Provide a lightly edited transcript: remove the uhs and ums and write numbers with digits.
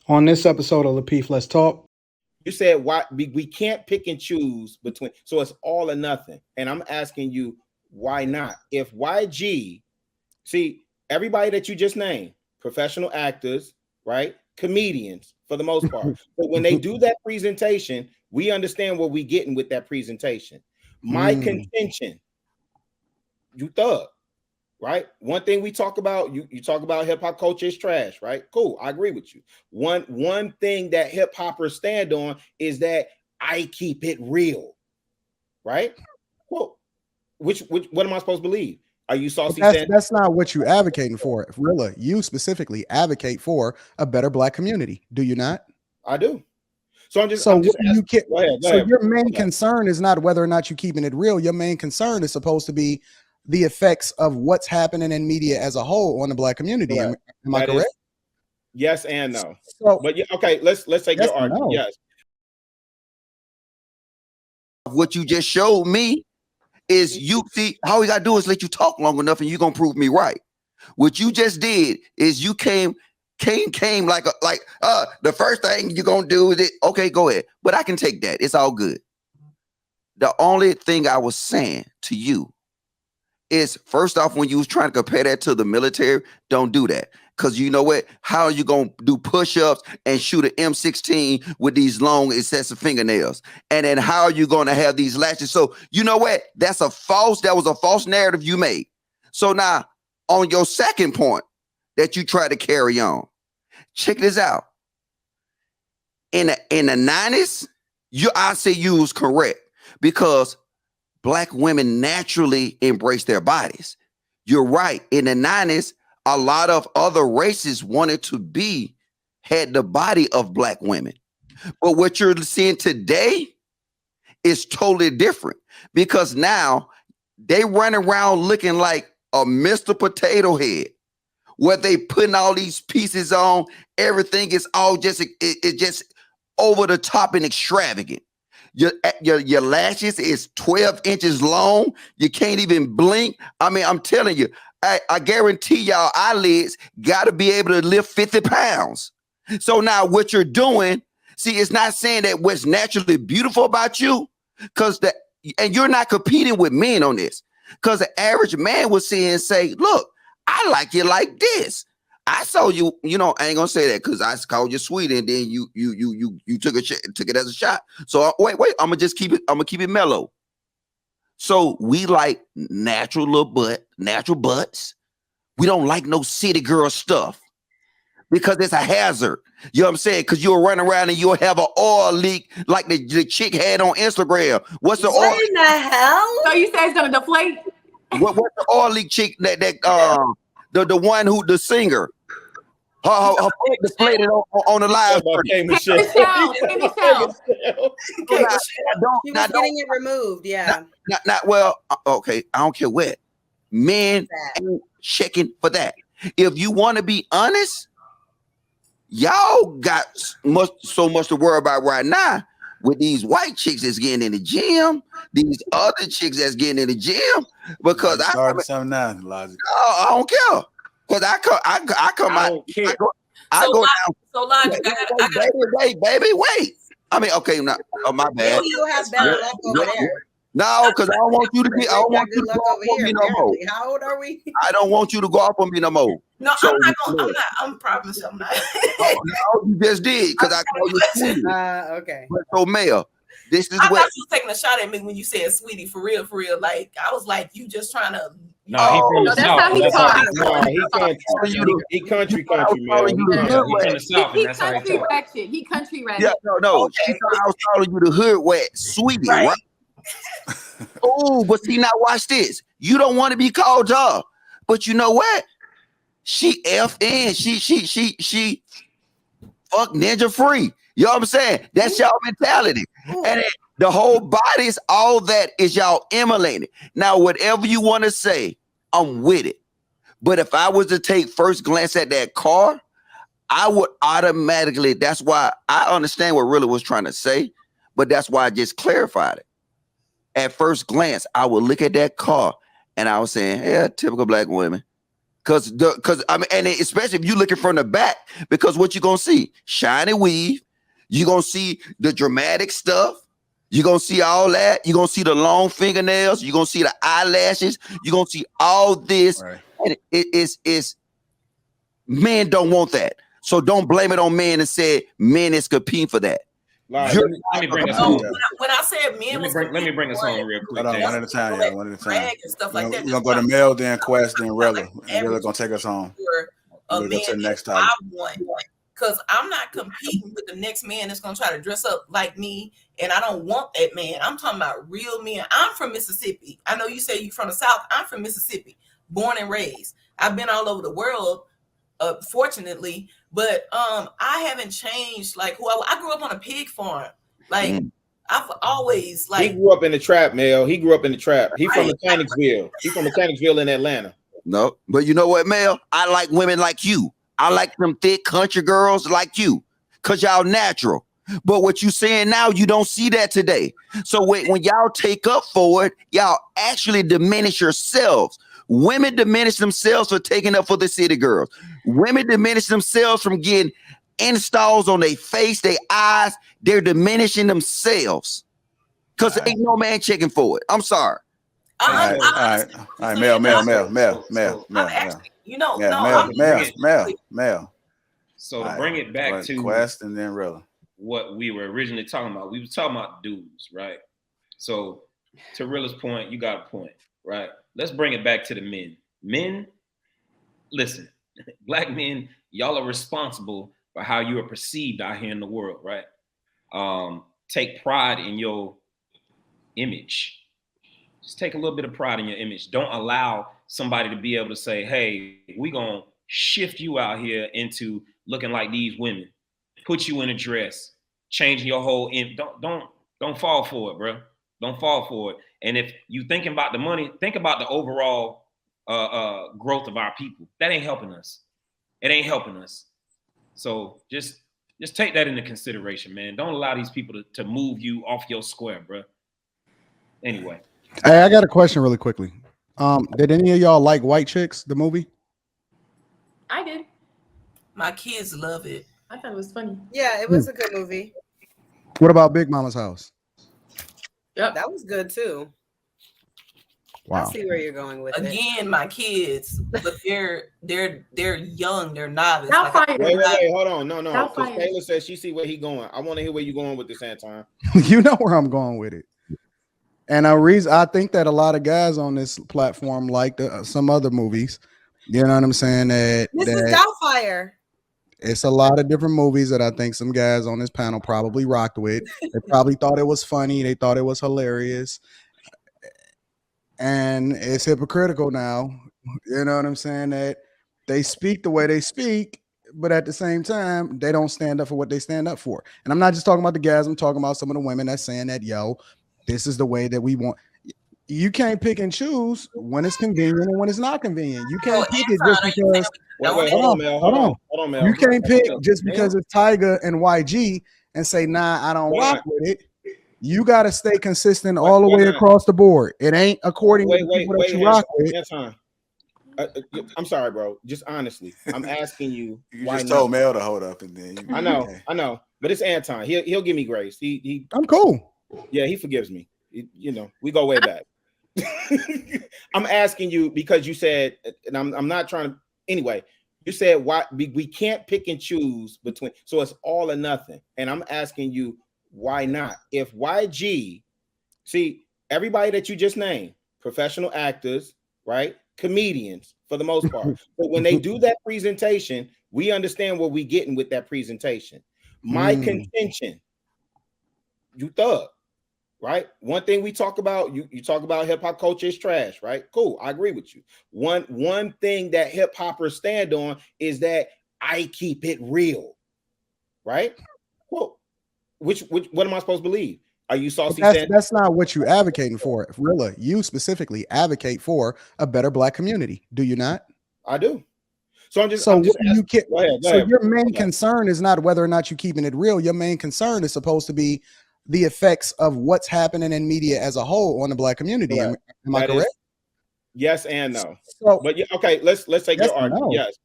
On this episode of Lapeef, Let's Talk. You said why we can't pick and choose between, so it's all or nothing. And I'm asking you, why not? If YG, see, everybody that you just named, professional actors, right? Comedians for the most part. But when they do that presentation, we understand what we're getting with that presentation. My contention, you thug, right? One thing we talk about, you talk about hip hop culture is trash, right? Cool, I agree with you. One thing that hip hoppers stand on is that I keep it real, right? Well, which what am I supposed to believe? Are you saucy? That's not what you're advocating for. Really, you specifically advocate for a better Black community, do you not? I do. So I'm just. So I'm just you can. Go ahead, so your main concern is not whether or not you're keeping it real. Your main concern is supposed to be the effects of what's happening in media as a whole on the Black community. Am I correct? Yes and no. So, but yeah, okay, let's take yes your argument. No. Yes. What you just showed me is you see how we gotta do is let you talk long enough and you're gonna prove me right. What you just did is you came like the first thing you're gonna do is it. Okay, go ahead. But I can take that. It's all good. The only thing I was saying to you is, first off, when you was trying to compare that to the military, don't do that. Because you know what? How are you going to do push-ups and shoot an M16 with these long, excessive fingernails? And then how are you going to have these lashes? So you know what? That was a false narrative you made. So now, on your second point that you try to carry on, check this out. In the 90s, I say you was correct because Black women naturally embrace their bodies. You're right. In the 90s, a lot of other races had the body of Black women. But what you're seeing today is totally different because now they run around looking like a Mr. Potato Head, where they putting all these pieces on. Everything is all just over the top and extravagant. Your lashes is 12 inches long. You can't even blink. I mean, I'm telling you, I guarantee y'all eyelids got to be able to lift 50 pounds. So now what you're doing, see, it's not saying that what's naturally beautiful about you, and you're not competing with men on this, because the average man will see and say, look, I like you like this. I saw you, I ain't gonna say that because I called you sweet and then you took it as a shot. So wait, I'm gonna keep it mellow. So we like natural butts. We don't like no city girl stuff because it's a hazard. You know what I'm saying? Because you'll run around and you'll have an oil leak like the chick had on Instagram. What's the oil? What in the hell? So you say it's gonna deflate? What's the oil leak chick the one who the singer? Her deflated on the live. She was getting it removed. Yeah. Well, okay. I don't care what. Men ain't checking for that. If you want to be honest, y'all got so much to worry about right now with these white chicks that's getting in the gym, these other chicks that's getting in the gym. Because I don't care. Because I come out. I go down. So Logic, baby, wait. I mean, okay, now, my bad. You have better luck over there. No, because I don't want you to be. I don't want you to go off on me no more. How old are we? I don't want you to go off on me no more. No, so, I'm promise I'm not. No, you just did because I called you sweetie. Okay. But so, Mel, this is I what thought you was taking a shot at me when you said sweetie, for real. Like I was like, you just trying to. No, that's how he talks. No, he country, man. He country ratchet. He country ratchet. Yeah, no. She thought I was calling you the hood wet sweetie, right? Oh, but see now, watch this. You don't want to be called her, but you know what? She FN. She fuck ninja free. You know what I'm saying? That's y'all mentality. And the whole body's all that is y'all emulating. Now, whatever you want to say, I'm with it. But if I was to take first glance at that car, I would automatically, that's why I understand what really was trying to say, but that's why I just clarified it. At first glance, I would look at that car and I was saying, yeah, typical Black women. Cause I mean, and especially if you're looking from the back, because what you're gonna see, shiny weave, you're gonna see the dramatic stuff, you're gonna see all that, you're gonna see the long fingernails, you're gonna see the eyelashes, you're gonna see all this, Right. and it's men don't want that. So don't blame it on men and say men is competing for that. Like, Let me bring us No, home. when I said men, Let me bring us home real quick. Hold on, Jay. one at a time, yeah, one at a time. Drag and stuff like We're that. gonna go to Mel, then Quest, then Rella. Like And Rella gonna take us home. A We'll man go to the next that topic. I want, because I'm not competing with the next man that's gonna try to dress up like me, and I don't want that man. I'm talking about real men. I'm from Mississippi. I know you say you're from the South. I'm from Mississippi, born and raised. I've been all over the world, fortunately, but I haven't changed. Like who I grew up on a pig farm. Like I've always he grew up in the trap, Mel. He grew up in the trap. He from Right. Mechanicsville. He from Mechanicsville in Atlanta. No, but you know what, Mel? I like women like you. I like them thick country girls like you, cause y'all natural. But what you saying now, you don't see that today. So when y'all take up for it, y'all actually diminish yourselves. Women diminish themselves for taking up for the city girls. Women diminish themselves from getting installs on their face, their eyes. They're diminishing themselves because ain't no man checking for it. I'm sorry. All right, Mel. You know, Mel. So to bring it back to Quest and then Rella. what we were originally talking about, we were talking about dudes, right? So to Rilla's point, you got a point, right? Let's bring it back to the men. Men, listen, black men, y'all are responsible for how you are perceived out here in the world, right? Take pride in your image. Just take a little bit of pride in your image. Don't allow somebody to be able to say, hey, we're going to shift you out here into looking like these women, put you in a dress, changing your whole image. Don't fall for it, bro. Don't fall for it. And if you thinking about the money, think about the overall growth of our people. That ain't helping us. It ain't helping us. So just take that into consideration, man. Don't allow these people to move you off your square, bro. Anyway. Hey, I got a question really quickly. Did any of y'all like White Chicks, the movie? I did. My kids love it. I thought it was funny. Yeah, it was a good movie. What about Big Mama's House? Yep. That was good too. I Wow. see where you're going with it. Again, my kids, but they're young, they're novice. Y'all fired. Wait, hold on. No. Y'all Because fired. Taylor says she see where he going. I want to hear where you going with this, Anton. You know where I'm going with it. And I think that a lot of guys on this platform like some other movies. You know what I'm saying? That Doubtfire. it's a lot of different movies that I think some guys on this panel probably rocked with. They probably thought it was funny. They thought it was hilarious. And it's hypocritical now. You know what I'm saying? That they speak the way they speak, but at the same time, they don't stand up for what they stand up for. And I'm not just talking about the guys. I'm talking about some of the women that's saying that, yo, this is the way that we want. You can't pick and choose when it's convenient and when it's not convenient. You can't pick it just because. Wait, hold on, Mel. Hold on, Mel. You can't pick just because it's Tiger and YG and say, nah, I don't rock with it. You got to stay consistent all the way across the board. It ain't according to the people that you rock with. I'm sorry, bro. Just honestly, I'm asking you. You just told Mel to hold up, and then I know, but it's Anton. He'll give me grace. I'm cool. Yeah, he forgives me. You know, we go way back. I'm asking you because you said, and I'm not trying to. Anyway, you said why we can't pick and choose between. So it's all or nothing. And I'm asking you why not? If YG, see everybody that you just named, professional actors, right? Comedians for the most part. But when they do that presentation, we understand what we're getting with that presentation. My contention, you thug, right? One thing we talk about, you talk about hip hop culture is trash, right? Cool, I agree with you. One thing that hip hoppers stand on is that I keep it real, right? Well, what am I supposed to believe? Are you saucy? That's not what you're advocating for. Rilla, you specifically advocate for a better black community. Do you not? I do. So I'm just. So Go ahead. Your main concern is not whether or not you're keeping it real. Your main concern is supposed to be the effects of what's happening in media as a whole on the black community. Am I correct? Yes and no. So But yeah, okay, let's take yes your and argument. no. Yes.